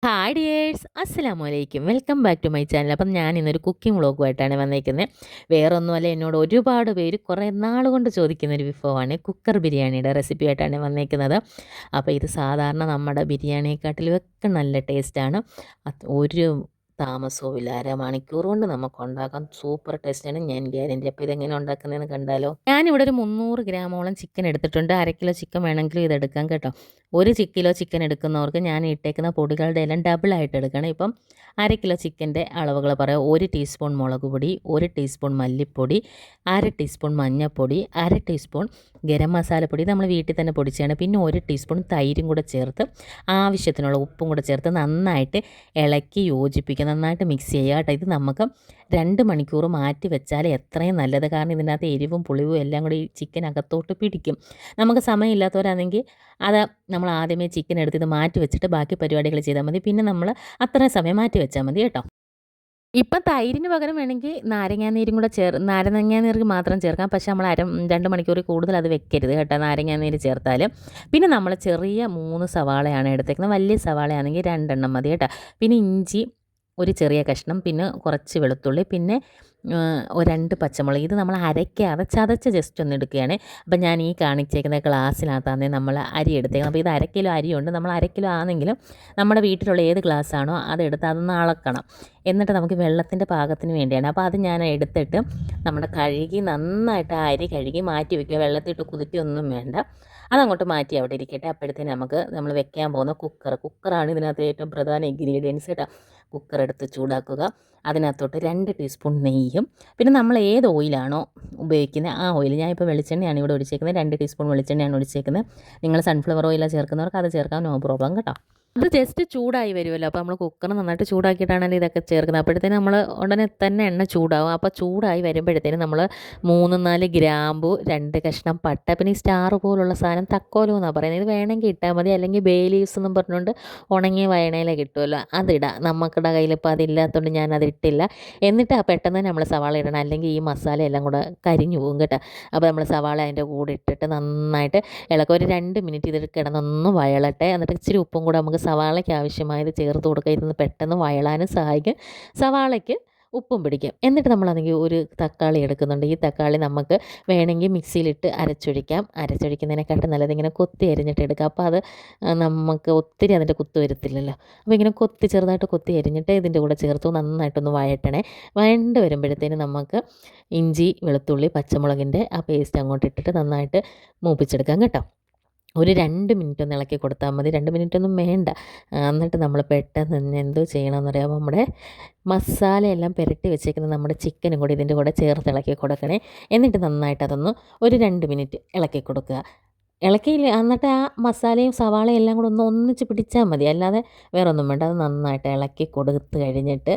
Hi dears അസ്സലാമു അലൈക്കും welcome back to my channel. അപ്പം ഞാൻ ഇന്നൊരു കുക്കിംഗ് വ്ളോഗുമായിട്ടാണ് വന്നേക്കുന്നത്. വേറൊന്നുമല്ല, എന്നോട് ഒരുപാട് പേര് കുറേ നാൾ കൊണ്ട് ചോദിക്കുന്നൊരു വിഭവമാണ് കുക്കർ ബിരിയാണിയുടെ റെസിപ്പിയായിട്ടാണ് വന്നേക്കുന്നത്. അപ്പോൾ ഇത് സാധാരണ നമ്മുടെ ബിരിയാണിയെക്കാട്ടിലൊക്കെ നല്ല ടേസ്റ്റാണ്. ഒരു താമസവുമില്ല, അരമണിക്കൂർ കൊണ്ട് നമുക്ക് ഉണ്ടാക്കാം. സൂപ്പർ ടേസ്റ്റാണ്, ഞാൻ ഗ്യാരൻറ്റി. അപ്പോൾ ഇതെങ്ങനെ ഉണ്ടാക്കുന്നതെന്ന് കണ്ടാലോ. ഞാനിവിടെ ഒരു 300 ഗ്രാമോളം ചിക്കൻ എടുത്തിട്ടുണ്ട്. 1/2 കിലോ ചിക്കൻ വേണമെങ്കിലും ഇതെടുക്കാം കേട്ടോ. 1 കിലോ ചിക്കൻ എടുക്കുന്നവർക്ക് ഞാൻ ഇട്ടേക്കുന്ന പൊടികളുടെ എല്ലാം ഡബിളായിട്ട് എടുക്കണം. ഇപ്പം 1/2 കിലോ ചിക്കൻ്റെ അളവുകൾ പറയാം. 1 ടീസ്പൂൺ മുളക് പൊടി, 1 ടീസ്പൂൺ മല്ലിപ്പൊടി, 1/2 ടീസ്പൂൺ മഞ്ഞൾപ്പൊടി, 1/2 ടീസ്പൂൺ ഗരം മസാലപ്പൊടി നമ്മൾ വീട്ടിൽ തന്നെ പൊടിച്ചാണ്. പിന്നെ 1 ടീസ്പൂൺ തൈരും കൂടെ ചേർത്ത് ആവശ്യത്തിനുള്ള ഉപ്പും കൂടെ ചേർത്ത് നന്നായിട്ട് ഇളക്കി യോജിപ്പിക്കുക. നന്നായിട്ട് മിക്സ് ചെയ്യുക കേട്ടോ. ഇത് നമുക്ക് 2 മണിക്കൂർ മാറ്റി വെച്ചാൽ എത്രയും നല്ലത്. കാരണം ഇതിനകത്ത് എരിവും പുളിവും എല്ലാം കൂടി ഈ ചിക്കൻ അകത്തോട്ട് പിടിക്കും. നമുക്ക് സമയമില്ലാത്തവരാണെങ്കിൽ അത് നമ്മൾ ആദ്യമേ ചിക്കൻ എടുത്ത് ഇത് മാറ്റി വെച്ചിട്ട് ബാക്കി പരിപാടികൾ ചെയ്താൽ മതി. പിന്നെ നമ്മൾ അത്രയും സമയം മാറ്റി വെച്ചാൽ മതി കേട്ടോ. ഇപ്പം തൈരിന് പകരം വേണമെങ്കിൽ നാരങ്ങാനീരും കൂടെ നാരങ്ങാനീര് മാത്രം ചേർക്കാം. പക്ഷേ നമ്മൾ 2 മണിക്കൂറിൽ കൂടുതൽ അത് വെക്കരുത് കേട്ടോ, നാരങ്ങാനീര് ചേർത്താൽ. പിന്നെ നമ്മൾ ചെറിയ 3 സവാളയാണ് എടുത്തേക്കുന്നത്. വലിയ സവാളയാണെങ്കിൽ 2 എണ്ണം മതി കേട്ടോ. പിന്നെ ഇഞ്ചി ഒരു ചെറിയ കഷ്ണം, പിന്നെ കുറച്ച് വെളുത്തുള്ളി, പിന്നെ 2 പച്ചമുളക്. ഇത് നമ്മൾ അരയ്ക്കാതെ ചതച്ച് ജസ്റ്റ് ഒന്ന് എടുക്കുകയാണ്. അപ്പം ഞാൻ ഈ കാണിച്ചേക്കുന്ന ഗ്ലാസ്സിനകത്താണ് നമ്മൾ അരി എടുത്തേക്കുന്നത്. അപ്പോൾ ഇത് 1/2 കിലോ അരിയുണ്ട്. നമ്മൾ 1/2 കിലോ ആണെങ്കിലും നമ്മുടെ വീട്ടിലുള്ള ഏത് ഗ്ലാസ്സാണോ അതെടുത്ത് അതൊന്ന് അളക്കണം. എന്നിട്ട് നമുക്ക് വെള്ളത്തിൻ്റെ പാകത്തിന് വേണ്ടിയാണ്. അപ്പോൾ അത് ഞാൻ എടുത്തിട്ട് നമ്മുടെ കഴുകി നന്നായിട്ട് ആ അരി കഴുകി മാറ്റി വയ്ക്കുക. വെള്ളത്തിട്ട് കുതിർത്തിയൊന്നും വേണ്ട, അതങ്ങോട്ട് മാറ്റി അവിടെ ഇരിക്കട്ടെ. അപ്പോഴത്തേന് നമുക്ക് നമ്മൾ വെക്കാൻ പോകുന്ന കുക്കറാണ് ഇതിനകത്ത് ഏറ്റവും പ്രധാന ഇൻഗ്രീഡിയൻസ് കേട്ടോ. കുക്കർ എടുത്ത് ചൂടാക്കുക. അതിനകത്തോട്ട് 2 ടീസ്പൂൺ നെയ്യും, പിന്നെ നമ്മൾ ഏത് ഓയിലാണോ ഉപയോഗിക്കുന്നത് ആ ഓയിൽ, ഞാനിപ്പോൾ വെളിച്ചെണ്ണയാണ് ഇവിടെ ഒഴിച്ചേക്കുന്നത്. 2 ടീസ്പൂൺ വെളിച്ചെണ്ണയാണ് ഒഴിച്ചേക്കുന്നത്. നിങ്ങൾ സൺഫ്ലവർ ഓയിലാണ് ചേർക്കുന്നവർക്ക് അത് ചേർക്കാം, നോ പ്രോബ്ലം കേട്ടോ. അത് ജസ്റ്റ് ചൂടായി വരുമല്ലോ. അപ്പോൾ നമ്മൾ കുക്കർ നന്നായിട്ട് ചൂടാക്കിയിട്ടാണല്ലോ ഇതൊക്കെ ചേർക്കുന്നത്. അപ്പോഴത്തേനും നമ്മൾ ഉടനെ തന്നെ എണ്ണ ചൂടാവും. അപ്പോൾ ചൂടായി വരുമ്പോഴത്തേനും നമ്മൾ 3-4 ഗ്രാമ്പു, 2 കഷ്ണം പട്ട, പിന്നെ ഈ സ്റ്റാർ പോലുള്ള സാധനം തക്കോലം എന്നാണ് പറയുന്നത്. ഇത് വേണമെങ്കിൽ ഇട്ടാൽ മതി, അല്ലെങ്കിൽ ബേ ലീവ്സ് എന്നും പറഞ്ഞുകൊണ്ട് ഉണങ്ങിയ വയണയില കിട്ടുമല്ലോ, അതിടാം. നമുക്കിടെ കയ്യിലിപ്പോൾ അതില്ലാത്തതുകൊണ്ട് ഞാനത് ഇട്ടില്ല. എന്നിട്ട് ആ പെട്ടെന്ന് നമ്മൾ സവാള ഇടണം, അല്ലെങ്കിൽ ഈ മസാല എല്ലാം കൂടെ കരിഞ്ഞു പോകും കേട്ടോ. അപ്പോൾ നമ്മൾ സവാള അതിൻ്റെ കൂടെ ഇട്ടിട്ട് നന്നായിട്ട് ഇളക്കുക. ഒരു 2 മിനിറ്റ് ഇതിൽ കിടന്നൊന്ന് വയളട്ടെ. എന്നിട്ട് ഇച്ചിരി ഉപ്പും കൂടെ നമുക്ക് സവാളയ്ക്ക് ആവശ്യമായത് ചേർത്ത് കൊടുക്കുക. ഇതൊന്ന് പെട്ടെന്ന് വയളാനും സഹായിക്കും, സവാളയ്ക്ക് ഉപ്പും പിടിക്കും. എന്നിട്ട് നമ്മളാണെങ്കിൽ ഒരു തക്കാളി എടുക്കുന്നുണ്ട്. ഈ തക്കാളി നമുക്ക് വേണമെങ്കിൽ മിക്സിയിലിട്ട് അരച്ചൊഴിക്കുന്നതിനെക്കാട്ടും നല്ലത് ഇങ്ങനെ കൊത്തി അരിഞ്ഞിട്ട് എടുക്കുക. അപ്പോൾ അത് നമുക്ക് ഒത്തിരി അതിൻ്റെ കുത്ത് വരത്തില്ലല്ലോ. അപ്പോൾ ഇങ്ങനെ ചെറുതായിട്ട് കൊത്തി അരിഞ്ഞിട്ട് ഇതിൻ്റെ കൂടെ ചേർത്ത് നന്നായിട്ടൊന്ന് വഴറ്റണേ. വഴണ്ട് വരുമ്പോഴത്തേനും നമുക്ക് ഇഞ്ചി, വെളുത്തുള്ളി, പച്ചമുളകിൻ്റെ ആ പേസ്റ്റ് അങ്ങോട്ട് ഇട്ടിട്ട് നന്നായിട്ട് മൂപ്പിച്ചെടുക്കാം കേട്ടോ. ഒരു 2 മിനിറ്റ് ഒന്ന് ഇളക്കി കൊടുത്താൽ മതി. 2 മിനിറ്റൊന്നും വേണ്ട. എന്നിട്ട് നമ്മൾ പെട്ടെന്ന് എന്തോ ചെയ്യണമെന്ന് അറിയാമോ, നമ്മുടെ മസാലയെല്ലാം പുരട്ടി വെച്ചേക്കുന്ന നമ്മുടെ ചിക്കനും കൂടി ഇതിൻ്റെ കൂടെ ചേർത്ത് ഇളക്കി കൊടുക്കണേ. എന്നിട്ട് നന്നായിട്ട് അതൊന്ന് ഒരു 2 മിനിറ്റ് ഇളക്കി കൊടുക്കുക. ഇളക്കിയില്ല എന്നിട്ട് ആ മസാലയും സവാളയും എല്ലാം കൂടെ ഒന്ന് ഒന്നിച്ച് പിടിച്ചാൽ മതി, അല്ലാതെ വേറെ ഒന്നും വേണ്ട. അത് നന്നായിട്ട് ഇളക്കി കൊടുത്ത് കഴിഞ്ഞിട്ട്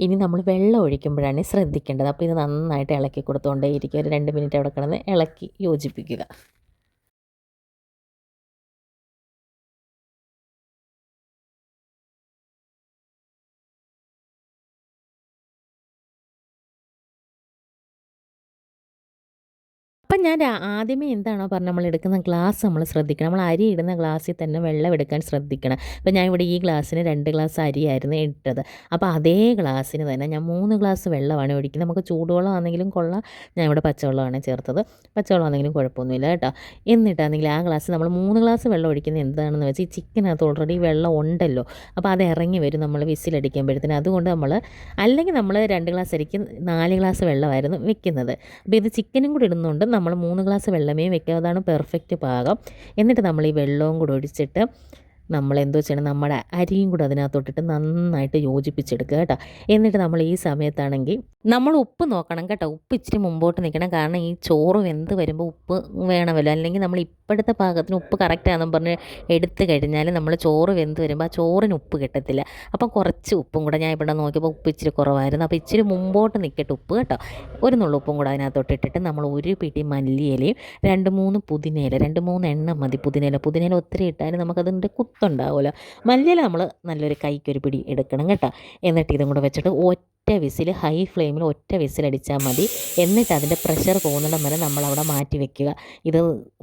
ഇനി നമ്മൾ വെള്ളം ഒഴിക്കുമ്പോഴാണ് ശ്രദ്ധിക്കേണ്ടത്. അപ്പോൾ ഇത് നന്നായിട്ട് ഇളക്കി കൊടുത്തുകൊണ്ടേ ഇരിക്കുക. ഒരു 2 മിനിറ്റ് അവിടെ കിടന്ന് ഇളക്കി യോജിപ്പിക്കുക. അപ്പം ഞാൻ ആദ്യമേ എന്താണോ പറഞ്ഞത്, നമ്മൾ എടുക്കുന്ന ഗ്ലാസ് നമ്മൾ ശ്രദ്ധിക്കണം. നമ്മൾ അരി ഇടുന്ന ഗ്ലാസ്സിൽ തന്നെ വെള്ളം എടുക്കാൻ ശ്രദ്ധിക്കണം. അപ്പോൾ ഞാൻ ഇവിടെ ഈ ഗ്ലാസ്സിന് 2 ഗ്ലാസ് അരിയായിരുന്നു ഇട്ടത്. അപ്പോൾ അതേ ഗ്ലാസ്സിന് തന്നെ ഞാൻ 3 ഗ്ലാസ് വെള്ളമാണ് ഒഴിക്കുന്നത്. നമുക്ക് ചൂടുവെള്ളം ആണെങ്കിലും കൊള്ളാം, ഞാൻ ഇവിടെ പച്ചവെള്ളമാണ് ചേർത്തത്. പച്ചവെള്ളം ആണെങ്കിലും കുഴപ്പമൊന്നുമില്ല കേട്ടോ. എന്നിട്ടാണെങ്കിൽ ആ ഗ്ലാസ് നമ്മൾ 3 ഗ്ലാസ് വെള്ളം ഒഴിക്കുന്നത് എന്താണെന്ന് വെച്ചാൽ ഈ ചിക്കനകത്ത് ഓൾറെഡി വെള്ളം ഉണ്ടല്ലോ. അപ്പോൾ അത് ഇറങ്ങി വരും നമ്മൾ വിസിലടിക്കുമ്പോഴത്തേന്. അതുകൊണ്ട് അല്ലെങ്കിൽ നമ്മൾ 2 ഗ്ലാസ് അരിക്ക് 4 ഗ്ലാസ് വെള്ളമായിരുന്നു വെക്കുന്നത്. അപ്പോൾ ഇത് ചിക്കനും കൂടി ഇടുന്നുണ്ട് നമ്മൾ 3 ഗ്ലാസ് വെള്ളമേ വെക്കുക. അതാണ് പെർഫെക്റ്റ് പാകം. എന്നിട്ട് നമ്മൾ ഈ വെള്ളവും കൂടെ ഒഴിച്ചിട്ട് നമ്മളെന്തോ ചെയ്യണം, നമ്മുടെ അരിയും കൂടെ അതിനകത്തോട്ടിട്ട് നന്നായിട്ട് യോജിപ്പിച്ചെടുക്കുക കേട്ടോ. എന്നിട്ട് നമ്മൾ ഈ സമയത്താണെങ്കിൽ നമ്മൾ ഉപ്പ് നോക്കണം കേട്ടോ. ഉപ്പ് ഇച്ചിരി മുമ്പോട്ട് നിൽക്കണം, കാരണം ഈ ചോറ് വെന്ത് വരുമ്പോൾ ഉപ്പ് വേണമല്ലോ. അല്ലെങ്കിൽ നമ്മൾ ഇപ്പോഴത്തെ പാകത്തിന് ഉപ്പ് കറക്റ്റാണെന്നും പറഞ്ഞ് എടുത്തു കഴിഞ്ഞാൽ നമ്മൾ ചോറ് വെന്ത് വരുമ്പോൾ ആ ചോറിന് ഉപ്പ് കിട്ടത്തില്ല. അപ്പം കുറച്ച് ഉപ്പും കൂടെ ഞാൻ ഇവിടെ നോക്കിയപ്പോൾ ഉപ്പ് ഇച്ചിരി കുറവായിരുന്നു. അപ്പോൾ ഇച്ചിരി മുമ്പോട്ട് നിൽക്കട്ടെ ഉപ്പ് കേട്ടോ. ഒരു നുള്ളുപ്പും കൂടെ അതിനകത്തോട്ടിട്ടിട്ട് നമ്മൾ ഒരു പിടി മല്ലിയിലയും 2-3 പുതിനയില, 2-3 എണ്ണം മതി പുതിനയില ഒത്തിരി ഇട്ടാലും നമുക്കതിൻ്റെ കുത്തുണ്ടാവുമല്ലോ. മല്ലിയില നമ്മൾ നല്ലൊരു കൈക്കൊരു പിടി എടുക്കണം കേട്ടോ. എന്നിട്ട് ഇതും കൂടെ വെച്ചിട്ട് ഒറ്റ വിസിൽ, ഹൈ ഫ്ലെയിമിൽ ഒറ്റ വിസിലടിച്ചാൽ മതി. എന്നിട്ട് അതിൻ്റെ പ്രഷർ പോകുന്നിടം വരെ നമ്മളവിടെ മാറ്റി വെക്കുക. ഇത്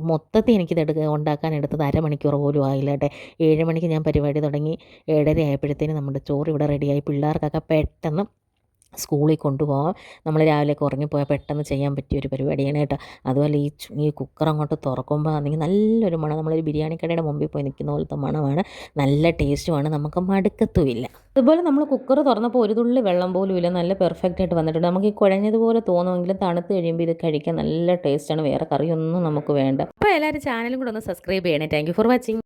മൊത്തത്തിൽ എനിക്കിത് ഉണ്ടാക്കാൻ എടുത്തത് അരമണിക്കൂർ പോലും ആയില്ല കേട്ടെ. 7 മണിക്ക് ഞാൻ പരിപാടി തുടങ്ങി, 7:30 ആയപ്പോഴത്തേനും നമ്മുടെ ചോറ് ഇവിടെ റെഡിയായി. പിള്ളേർക്കൊക്കെ പെട്ടെന്ന് സ്കൂളിൽ കൊണ്ടുപോകാം. നമ്മൾ രാവിലെയൊക്കെ ഉറങ്ങിപ്പോയാൽ പെട്ടെന്ന് ചെയ്യാൻ പറ്റിയൊരു പരിപാടിയാണ് കേട്ടോ. അതുപോലെ ഈ കുക്കർ അങ്ങോട്ട് തുറക്കുമ്പോൾ ആണെങ്കിൽ നല്ലൊരു മണം, നമ്മളൊരു ബിരിയാണി കടയുടെ മുമ്പിൽ പോയി നിൽക്കുന്ന പോലത്തെ മണമാണ്. നല്ല ടേസ്റ്റുമാണ്, നമുക്ക് മടുക്കത്തുമില്ല. അതുപോലെ നമ്മൾ കുക്കർ തുറന്നപ്പോൾ ഒരു തുള്ളി വെള്ളം പോലും ഇല്ല, നല്ല പെർഫെക്റ്റ് ആയിട്ട് വന്നിട്ടുണ്ട്. നമുക്ക് ഈ കുഴഞ്ഞതുപോലെ തോന്നുമെങ്കിലും തണുത്ത് കഴിയുമ്പോൾ ഇത് കഴിക്കാൻ നല്ല ടേസ്റ്റാണ്. വേറെ കറിയൊന്നും നമുക്ക് വേണ്ട. അപ്പോൾ എല്ലാവരും ചാനലും കൂടെ ഒന്ന് സബ്സ്ക്രൈബ് ചെയ്യണേ. Thank you for watching.